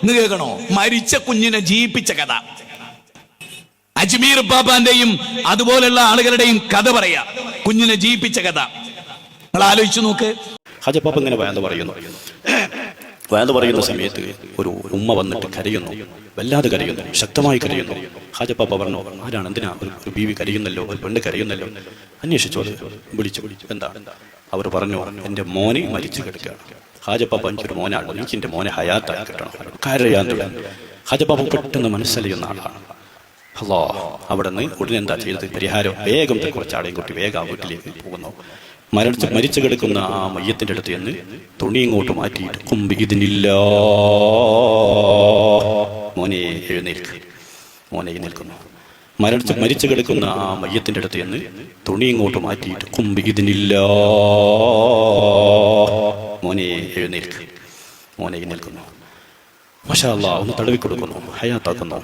ഇന്ന് കേൾക്കണോ? മരിച്ച കുഞ്ഞിനെ ജീവിപ്പിച്ച കഥ. അജ്മീർ ബാബാന്റെയും അതുപോലുള്ള ആളുകളുടെയും കഥ പറയാ, കുഞ്ഞിനെ ജീവിപ്പിച്ച കഥ. നിങ്ങൾ ആലോചിച്ചു നോക്ക്. ഹാജപ്പാപ്പ ഇങ്ങനെ വയന്ന് പറയുന്ന സമയത്ത് ഒരു ഉമ്മ വന്നിട്ട് കരയുന്നു, വല്ലാതെ കരയുന്നു, ശക്തമായി കരയുന്നു. ഹാജപ്പാപ്പ പറഞ്ഞു, ആരാണ്, എന്തിനാ ഒരു ബീവി കരയുന്നല്ലോ, ഒരു പെണ്ണ് കരയുന്നല്ലോ? അന്വേഷിച്ചു, അത് വിളിച്ചു, എന്താ? അവർ പറഞ്ഞു, എൻ്റെ മോനെ മരിച്ചു കിടക്കുകയാണ്. ഹാജപ്പാപ്പ, എനിക്കൊരു മോനാണ്, എനിക്ക് എൻ്റെ മോനെ ഹയാത്തായി കിട്ടണം. കരയാൻ തുടങ്ങി. ഹാജപ്പാപ്പ പെട്ടെന്ന് മനസ്സിലായുന്ന ആളാണ്. അല്ലാ, അവിടെ നിന്ന് ഉടനെ എന്താ ചെയ്തത്? പരിഹാരം. വേഗം കുറച്ചാളെയും കൂട്ടി വേഗം വീട്ടിലേക്ക് പോകുന്നു. മരിച്ചു കിടക്കുന്ന ആ മയ്യത്തിന്റെ അടുത്ത് എന്ന് തുണി ഇങ്ങോട്ട് മാറ്റിയിട്ട് കുംബിദിനില്ല, മോനെ എഴുന്നേൽക്ക്, മോനെ എഴുന്നേൽക്കുന്നു. മരിച്ചു കിടക്കുന്ന ആ മയ്യത്തിന്റെ അടുത്ത് എന്ന് തുണി ഇങ്ങോട്ട് മാറ്റിയിട്ട് കുംബിദിനില്ല, മോനെ എഴുന്നേൽക്ക്, മോനെ എഴുന്നേൽക്കുന്നു. മാഷാ അല്ലാഹ്, ഒന്ന് തടവിക്കൊടുക്കുന്നു, ഹയാത്താക്കുന്നു.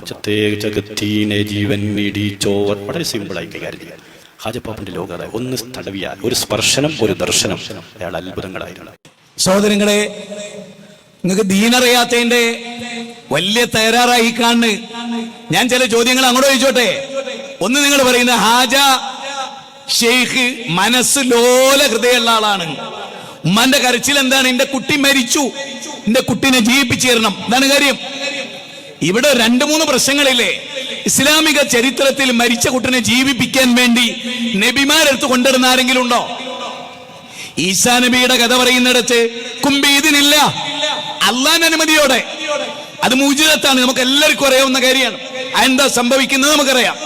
ജഗത്തീനെ ജീവൻ ഇടിച്ചോ. വളരെ സിമ്പിളായി കൈകാര്യം ചെയ്യാൻ. ഹാജപ്പാപ്പന്റെ ലോകം അതായത് ഒന്ന് തടവിയാൽ, ഒരു സ്പർശനം, ഒരു ദർശനം, അയാൾ അത്ഭുതങ്ങളായിരുന്നു. സഹോദരങ്ങളെ, നിങ്ങൾക്ക് ദീനറിയാത്തതിന്റെ വലിയ തയ്യാറായി കാണുന്നു. ഞാൻ ചില ചോദ്യങ്ങൾ അങ്ങോട്ട് ചോദിച്ചോട്ടെ. ഒന്ന്, നിങ്ങൾ പറയുന്ന ഹാജ ഷെയ്ഖ് മനസ്സ് ലോല ഹൃദയമുള്ള ആളാണ്. ഉമ്മാന്റെ കരച്ചിൽ എന്താണ്? എന്റെ കുട്ടി മരിച്ചു, എന്റെ കുട്ടീനെ ജീവിപ്പിച്ചു തരണം. എന്താണ് കാര്യം? ഇവിടെ 2-3 പ്രശ്നങ്ങളില്ലേ? ഇസ്ലാമിക ചരിത്രത്തിൽ മരിച്ച കുട്ടിനെ ജീവിപ്പിക്കാൻ വേണ്ടി നബിമാരെടുത്ത് കൊണ്ടുവരുന്ന ആരെങ്കിലും ഉണ്ടോ? ഈസാ നബിയുടെ കഥ പറയുന്നിടത്ത് കുംബീദിനില്ല, അള്ളാന്റെ അനുമതിയോടെ. അത് മുഅ്ജിസത്താണ്, നമുക്ക് എല്ലാവർക്കും അറിയാവുന്ന കാര്യമാണ്. അതെന്താ സംഭവിക്കുന്നത് നമുക്കറിയാം.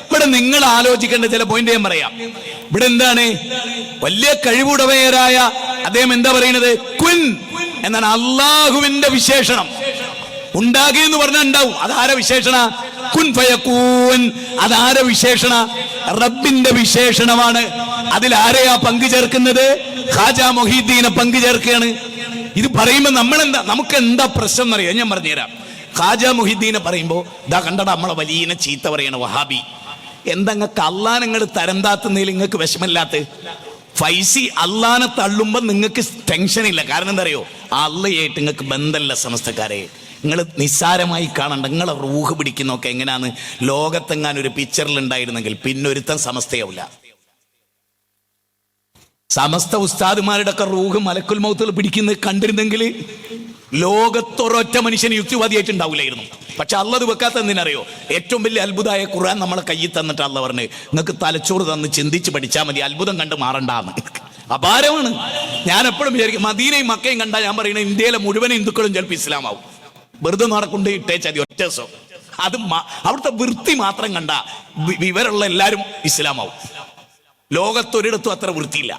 ഇവിടെ നിങ്ങൾ ആലോചിക്കേണ്ട ചില പോയിന്റ് ഞാൻ പറയാം. ഇവിടെ എന്താണ്? വലിയ കഴിവുടവയരായ അദ്ദേഹം എന്താ പറയുന്നത്? കുൻ എന്നാണ് അള്ളാഹുവിന്റെ വിശേഷണം. ഉണ്ടാകുക എന്ന് പറഞ്ഞാൽ ഉണ്ടാവും. അതാര വിശേഷണ? കുൻ ഫയകൂൻ. അതാര വിശേഷണ? റബ്ബിന്റെ വിശേഷണമാണ്. അതിൽ ആരെയാ പങ്കു ചേർക്കുന്നത്? ഖാജാ മൊഹീദ്ദീനെ പങ്കു ചേർക്കുകയാണ്. ഇത് പറയുമ്പോ നമുക്ക് എന്താ പ്രശ്നം എന്നറിയാം. ഞാൻ പറഞ്ഞുതരാം. ഖാജാ മൊഹീദ്ദീനെ പറയുമ്പോ ഇതാ കണ്ടടാ, നമ്മളെ വലിയ ചീത്ത പറയണ വഹാബി. എന്താ നിങ്ങൾക്ക് അള്ളാനെ നിങ്ങൾ തരം താത്തുന്നതിൽ നിങ്ങൾക്ക് വിഷമമില്ലാത്ത? ഫൈസി അള്ളാനെ തള്ളുമ്പോ നിങ്ങൾക്ക് ടെൻഷൻ ഇല്ല. കാരണം എന്താ അറിയോ? അള്ളയായിട്ട് നിങ്ങൾക്ക് ബന്ധമല്ല. സമസ്തക്കാരെ, നിങ്ങൾ നിസ്സാരമായി കാണണ്ട. നിങ്ങളെ റൂഹ് പിടിക്കുന്നൊക്കെ എങ്ങനെയാന്ന് ലോകത്തെങ്ങാൻ ഒരു പിക്ചറിൽ ഉണ്ടായിരുന്നെങ്കിൽ പിന്നെ ഒരുത്തൻ സമസ്തയാവില്ല. സമസ്ത ഉസ്താദുമാരുടെ ഒക്കെ റൂഹ് മലക്കുൽ മൗത്തുകൾ പിടിക്കുന്നത് കണ്ടിരുന്നെങ്കിൽ ലോകത്തൊരൊറ്റ മനുഷ്യന് യുക്തിവാദിയായിട്ടുണ്ടാവില്ലായിരുന്നു. പക്ഷെ അള്ളത് വെക്കാത്ത എന്തിനറിയോ? ഏറ്റവും വലിയ അത്ഭുതമായ ഖുർആൻ നമ്മളെ കയ്യിൽ തന്നിട്ട് അള്ള പറഞ്ഞ് നിങ്ങൾക്ക് തലച്ചോറ് തന്ന് ചിന്തിച്ച് പഠിച്ചാൽ മതി, അത്ഭുതം കണ്ട് മാറണ്ടാന്ന്. അപാരമാണ്. ഞാൻ എപ്പോഴും വിചാരിക്കും, മദീനയും മക്കയും കണ്ടാൽ ഞാൻ പറയുന്നത് ഇന്ത്യയിലെ മുഴുവൻ ഹിന്ദുക്കളും ചിലപ്പോൾ ഇസ്ലാമാവും. വെറുതെ നടക്കൊണ്ട് ഇട്ടേച്ചാതി ഒറ്റ ദിവസം. അത് അവിടുത്തെ വൃത്തി മാത്രം കണ്ട വിവരമുള്ള എല്ലാവരും ഇസ്ലാമാവും. ലോകത്തൊരിടത്തും അത്ര വൃത്തിയില്ല.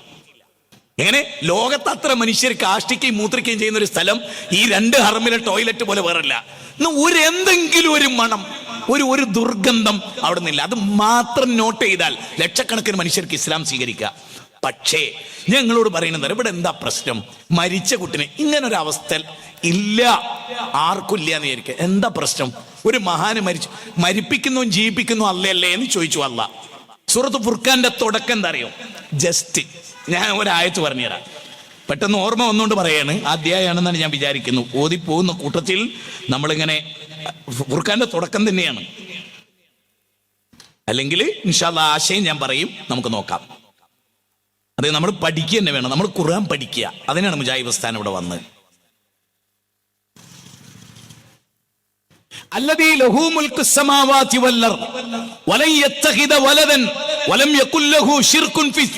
എങ്ങനെ? ലോകത്ത് അത്ര മനുഷ്യർ കാഷ്ടിക്കുകയും മൂത്രിക്കുകയും ചെയ്യുന്ന ഒരു സ്ഥലം ഈ 2 ഹറമിലെ ടോയ്ലറ്റ് പോലെ വേറല്ല. എന്തെങ്കിലും ഒരു മണം, ഒരു ദുർഗന്ധം അവിടെ നിന്നില്ല. അത് മാത്രം നോട്ട് ചെയ്താൽ ലക്ഷക്കണക്കിന് മനുഷ്യർക്ക് ഇസ്ലാം സ്വീകരിക്കുക. പക്ഷേ ഞങ്ങളോട് പറയുന്നത് ഇവിടെ എന്താ പ്രശ്നം? മരിച്ച കുട്ടിനെ ഇങ്ങനൊരു അവസ്ഥ ഇല്ല, ആർക്കും ഇല്ല എന്ന് വിചാരിക്കുക. എന്താ പ്രശ്നം? ഒരു മഹാന് മരിപ്പിക്കുന്നു ജീവിപ്പിക്കുന്നു അല്ലല്ലേ എന്ന് ചോദിച്ചു അല്ല. സൂറത്ത് ഫുർഖാന്റെ തുടക്കം എന്താ അറിയോ? ജസ്റ്റ് ഞാൻ ഒരായത്ത് പറഞ്ഞുതരാം. പെട്ടെന്ന് ഓർമ്മ വന്നുകൊണ്ട് പറയാണ്. അധ്യായമാണെന്നാണ് ഞാൻ വിചാരിക്കുന്നു. ഓതിപ്പോകുന്ന കൂട്ടത്തിൽ നമ്മളിങ്ങനെ ഫുർഖാന്റെ തുടക്കം തന്നെയാണ്. അല്ലെങ്കിൽ ഇൻഷാ അല്ലാഹ് ആശയം ഞാൻ പറയും, നമുക്ക് നോക്കാം. അതെ, നമ്മൾ പഠിക്കുക തന്നെ വേണം. നമ്മൾ ഖുർആൻ പഠിക്കുക. അതിനാണ് മുജാഹിദ് പ്രസ്ഥാനം ഇവിടെ വന്നത്. الذي له ملك السماوات والارض ولن يتخذ ولدا ولم يكن له شرك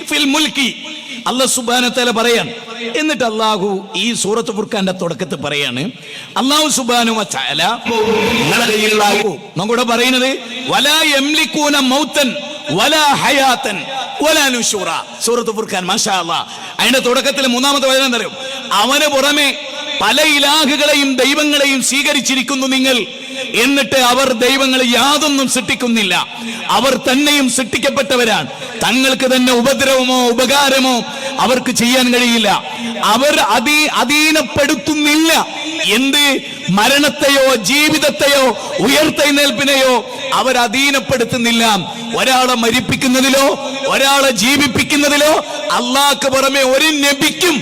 في الملك. അല്ലാഹു സുബ്ഹാനഹു വതആല പറയാണ്. എന്നിട്ട് അല്ലാഹു ഈ സൂറത്ത് ഫുർഖാന്റെ തുടക്കത്തിൽ പറയാണ്, അല്ലാഹു സുബ്ഹാനഹു വതആല നമ്മുടെ പറയുന്നത് വലാ യംലികൂന മൗതൻ വലാ ഹയാതൻ വലാ നുശൂറ. സൂറത്ത് ഫുർഖാൻ മാഷാ അല്ലാഹ്. അതിന്റെ തുടക്കത്തിൽ 3-ാമത്തെ വചനം എന്താ അറിയോ? അവന് പുറമെ പല ഇലാഹുകളെയും ദൈവങ്ങളെയും സ്വീകരിച്ചിരിക്കുന്നു നിങ്ങൾ. എന്നിട്ട് അവർ ദൈവങ്ങളെ യാതൊന്നും സൃഷ്ടിക്കുന്നില്ല. അവർ തന്നെയും സൃഷ്ടിക്കപ്പെട്ടവരാണ്. തങ്ങൾക്ക് തന്നെ ഉപദ്രവമോ ഉപകാരമോ അവർക്ക് ചെയ്യാൻ കഴിയില്ല. അവർ അധീനപ്പെടുത്തുന്നില്ല. എന്ത്? മരണത്തെയോ ജീവിതത്തെയോ ഉയർത്തെഴുന്നേൽപ്പിനെയോ അവർ അധീനപ്പെടുത്തുന്നില്ല. ഒരാളെ മരിപ്പിക്കുന്നതിലോ ഒരാളെ ജീവിപ്പിക്കുന്നതിലോ അള്ളാഹ്ക്ക് പുറമെ ഒരു നബിക്കും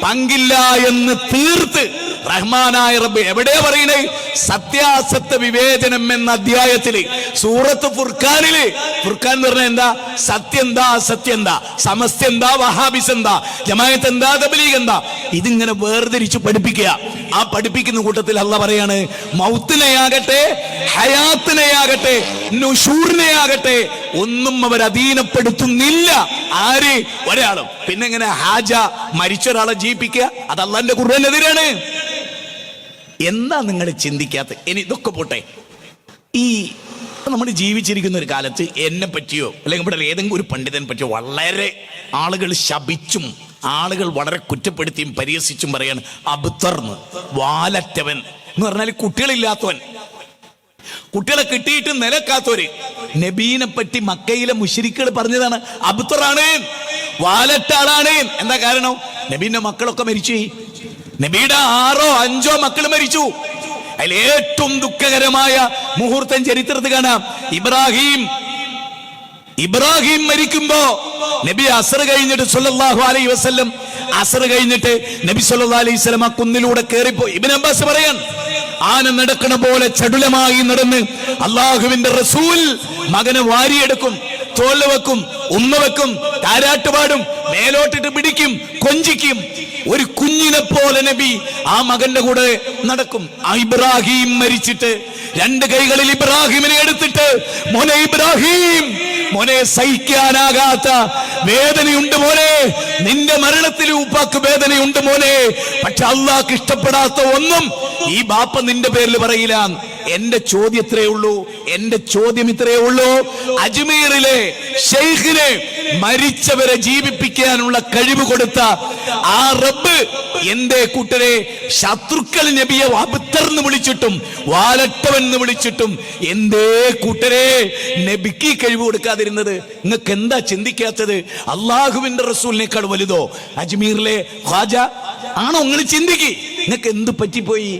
പങ്കില്ല എന്ന് തീർത്ത് റഹ്മാനായ റബ്ബ് എവിടെയാ പറയണേ? സത്യാസത്യ വിവേചനം എന്ന അധ്യായത്തില് സൂറത്ത് ഫുർഖാനില്. ഫുർഖാൻ എന്ന് പറഞ്ഞാൽ എന്താ? സത്യം എന്താ, അസത്യം എന്താ, സമസ്ത എന്താ, വഹാബിസ് എന്താ, ജമാഅത്ത് എന്താ, തബ്ലീഗ് എന്താ, ഇതിങ്ങനെ വേർതിരിച്ച് പഠിപ്പിക്കുക. ആ പഠിപ്പിക്കുന്ന കൂട്ടത്തിൽ അല്ലാഹ് പറയാണ്, മൗത്തിനെയാകട്ടെ ഹയാത്തിനെയാകട്ടെ നുഷൂറിനെയാകട്ടെ ഒന്നും അവർ അധീനപ്പെടുത്തുന്നില്ല. ആര്? ഒരാളും. പിന്നെ എങ്ങനെ ഹാജ മരിച്ച ഒരാളെ ജീവിപ്പിക്കുക? അത് അള്ളാന്റെ ഖുർആനെതിരാണ്. എന്താ നിങ്ങൾ ചിന്തിക്കാത്ത? ഇനി ഇതൊക്കെ പോട്ടെ, ഈ നമ്മൾ ജീവിച്ചിരിക്കുന്ന ഒരു കാലത്ത് എന്നെ പറ്റിയോ അല്ലെങ്കിൽ ഇവിടെ ഏതെങ്കിലും ഒരു പണ്ഡിതനെ പറ്റിയോ വളരെ ആളുകൾ ശപിച്ചും ആളുകൾ വളരെ കുറ്റപ്പെടുത്തിയും പരിഹസിച്ചും പറയാണ് അബ്തർന്ന്, വാലറ്റവൻ എന്ന് പറഞ്ഞാൽ കുട്ടികളില്ലാത്തവൻ, കുട്ടികളെ കിട്ടിയിട്ട് നിലക്കാത്തവര്. നബീനെ പറ്റി മക്കയിലെ മുശ്രിക്കുകൾ പറഞ്ഞതാണ് അബ്തറാണ്, വാലറ്റാളാണ്. എന്താ കാരണം? നബീന്റെ മക്കളൊക്കെ മരിച്ചു. നബിയുടെ 6 or 5 മക്കൾ മരിച്ചു. അതിൽ ഏറ്റവും ദുഃഖകരമായ മുഹൂർത്തം ചരിത്രത്തിൽ കാണാം. ഇബ്രാഹിം മരിക്കുമ്പോ നബി അസ്ർ കഴിഞ്ഞിട്ട് സല്ലല്ലാഹു അലൈഹി വസല്ലം അസ്ർ കഴിഞ്ഞിട്ട് നബി സല്ലല്ലാഹു അലൈഹി വസല്ലം ആ കുന്നിലൂടെ കയറിപ്പോ. ഇബ്നു അബ്ബാസ് പറയാൻ, ആന നടക്കണ പോലെ ചടുലമായി നടന്ന് അള്ളാഹുവിന്റെ റസൂൽ മകനെ വാരിയെടുക്കും, തോളിൽ വെക്കും, ഉമ്മ വെക്കും, താരാട്ടുപാടും, മേലോട്ടിട്ട് പിടിക്കും, കൊഞ്ചിക്കും. ഒരു കുഞ്ഞിനെ പോലെ നബി ആ മകന്റെ കൂടെ നടക്കും. ആ ഇബ്രാഹിം മരിച്ചിട്ട് 2 കൈകളിൽ ഇബ്രാഹിമിനെ എടുത്തിട്ട്, മോനെ ഇബ്രാഹിം, മോനെ സഹിക്കാനാകാത്ത വേദനയുണ്ട് മോനെ, നിന്റെ മരണത്തിൽ ഉപ്പാക്ക് വേദനയുണ്ട് മോനെ, പക്ഷെ അള്ളാഹ്ക്ക് ഇഷ്ടപ്പെടാത്ത ഒന്നും ഈ ബാപ്പ നിന്റെ പേരിൽ പറയില്ല. എന്റെ ചോദ്യം ഇത്രയേ ഉള്ളൂ, എന്റെ ചോദ്യം ഇത്രയേ ഉള്ളൂ. അജ്മീറിലെ ഷെയ്ഖിനെ മരിച്ചവരെ ജീവിപ്പിക്കാനുള്ള കഴിവ് കൊടുത്ത ആ റബ്ബ് എന്റെ കൂട്ടരെ ശത്രുക്കൾ നബിയെ അബ്തർന്ന് വിളിച്ചിട്ടും വാലട്ടവെന്ന് വിളിച്ചിട്ടും എന്തേ കൂട്ടരെ നബിക്ക് കഴിവ് കൊടുക്കാതിരുന്നത്? നിങ്ങൾക്ക് എന്താ ചിന്തിക്കാത്തത്? അള്ളാഹുവിന്റെ റസൂലിനേക്കാൾ വലുതോ അജ്മീറിലെ ഖാജ ആണോ? നിങ്ങൾ ചിന്തിക്ക്, നിങ്ങൾക്ക് എന്ത് പറ്റിപ്പോയി?